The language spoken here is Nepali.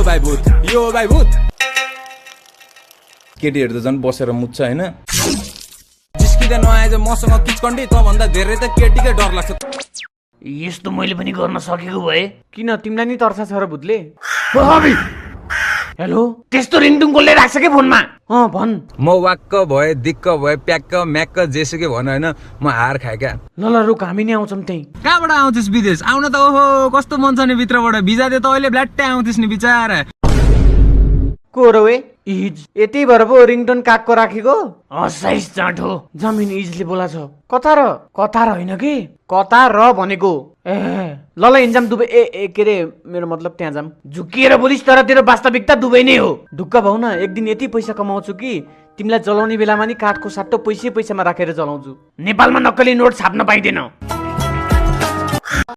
भाइ भूत केटीहरु त झन् बसेर मुच्छ हैन जिस्किँदै नआए मसँग किचकण्डी त भन्दा धेरै त केटीकै डर लाग्छ यस्तो मैले पनि गर्न सकेको भए किन तिमीलाई नि तर्सा छ र भूतले हेलो त्यस्तो रिङटुङ कसले राख्छ के फोनमा भन् म वाक्क भए दिक्क भए प्याक्क म्याक्क जेसुकै भन हैन म हार खाए क्या ल रुक हामी नि आउँछौँ त्यही कहाँबाट आउँथिस् विदेश आउन त ओहो कस्तो मन छ नि भित्रबाट भिजा दे त अहिले ब्ल्याट्टै आउँथिस् नि बिचारा को र वे इज यति भएर पो रिङटोन कागको राखेको साइज चाँठो जमिन इजले बोला छ कता र होइन कि कता र भनेको ल इन्जाम दुबई के रे मेरो मतलब त्यहाँ जाम झुकिएर बोलिस् तर तेरो वास्तविकता दुबई नै हो ढुक्क भाउ न एक दिन यति पैसा कमाउँछु कि तिमीलाई जलाउने बेलामा नि काठको साटो पैसामा राखेर जलाउँछु नेपालमा नक्कली नोट छाप्न पाइँदैन